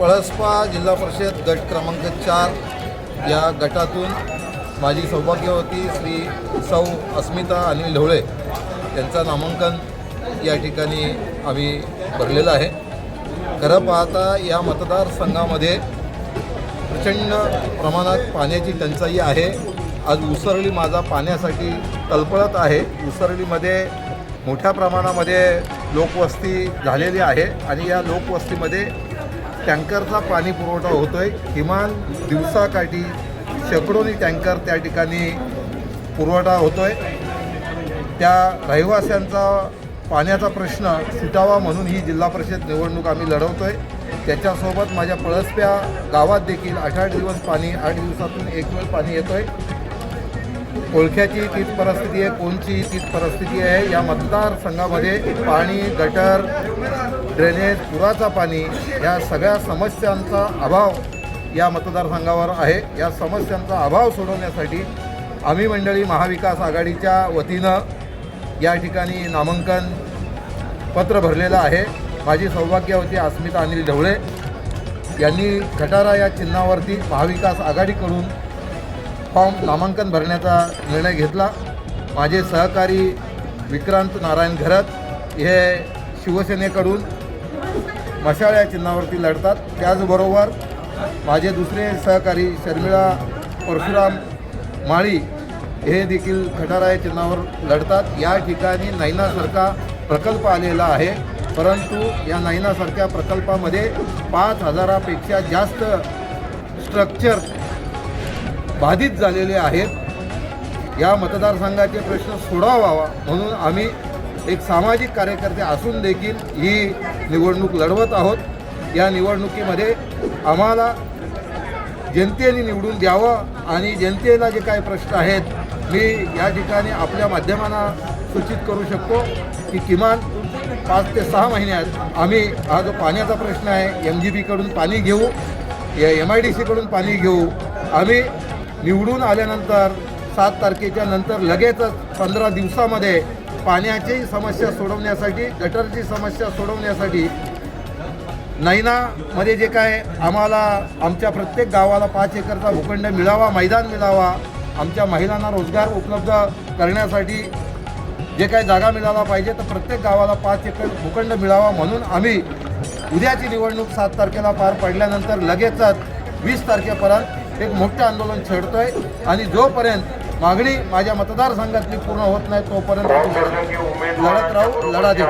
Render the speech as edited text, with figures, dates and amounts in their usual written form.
पळसपा जिल्हा परिषद गट क्रमांक 4 या गटातून माझी सौभाग्यवती श्री सौ अस्मिता अनिल ढवळे यांचं नामांकन या ठिकाणी आम्ही भरलेलं आहे। खरं पाहता या मतदारसंघामध्ये प्रचंड प्रमाणात पाण्याची टंचाई आहे। आज उसरली माझा पाण्यासाठी तळपळत आहे। उसरलीमध्ये मोठ्या प्रमाणामध्ये लोकवस्ती झालेली आहे आणि या लोकवस्तीमध्ये टँकरचा पाणी पुरवठा होतो आहे। किमान दिवसाकाठी शेकडोनी टँकर त्या ठिकाणी पुरवठा होतो आहे। त्या रहिवाशांचा पाण्याचा प्रश्न सुटावा म्हणून ही जिल्हा परिषद निवडणूक आम्ही लढवतो आहे। त्याच्यासोबत माझ्या पळसप्या गावात देखील 8 दिवस पाणी, 8 दिवसातून एक वेळ पाणी येतो आहे। ओळख्याची तीच परिस्थिती आहे, कोणची तीच परिस्थिती आहे। या मतदारसंघामध्ये पाणी, गटर, ड्रेनेज, पुराचा पाणी या सगळ्या समस्यांचा अभाव या मतदारसंघावर आहे। या समस्यांचा अभाव सोडवण्यासाठी आम्ही मंडळी महाविकास आघाडीच्या वतीनं या ठिकाणी नामांकन पत्र भरलेलं आहे। माझी सौभाग्यवती अस्मिता अनिल ढवळे यांनी खटारा या चिन्हावरती महाविकास आघाडीकडून नामांकन भरण्याचा निर्णय घेतला। माझे सहकारी विक्रांत नारायण घरत हे शिवसेनेकडून मशाळ या चिन्हावरती लढतात। त्याचबरोबर माझे दुसरे सहकारी शर्मिळा परशुराम माळी हे देखील खटारा या चिन्हावर लढतात। या ठिकाणी नैनासारखा प्रकल्प आलेला आहे, परंतु या नैनासारख्या प्रकल्पामध्ये 5000पेक्षा जास्त स्ट्रक्चर बाधित झालेले आहेत। या मतदारसंघाचे प्रश्न सोडवावा म्हणून आम्ही एक सामाजिक कार्यकर्ते असून देखील ही निवडणूक लढवत आहोत। या निवडणुकीमध्ये आम्हाला जनतेने निवडून द्यावं आणि जनतेला जे काही प्रश्न आहेत मी या ठिकाणी आपल्या माध्यमांना सूचित करू शकतो की किमान 5 ते 6 महिन्यात आम्ही हा जो पाण्याचा प्रश्न आहे MGBकडून पाणी घेऊ, MIDCकडून पाणी घेऊ। आम्ही निवडून आल्यानंतर 7 तारखेच्या नंतर लगेचच 15 दिवसामध्ये पाण्याची समस्या सोडवण्यासाठी, गटरची समस्या सोडवण्यासाठी नैनामध्ये जे काय आम्हाला आमच्या प्रत्येक गावाला 5 एकरचा भूखंड मिळावा, मैदान मिळावा, आमच्या महिलांना रोजगार उपलब्ध करण्यासाठी जे काही जागा मिळाला पाहिजे तर प्रत्येक गावाला 5 एकर भूखंड मिळावा म्हणून आम्ही उद्याची निवडणूक 7 तारखेला पार पडल्यानंतर लगेचच 20 तारखेपर्यंत एक मोठं आंदोलन छेडतो आहे आणि जोपर्यंत मागणी माझ्या मतदारसंघातली पूर्ण होत नाही तोपर्यंत लढत राहू, लढा देऊ।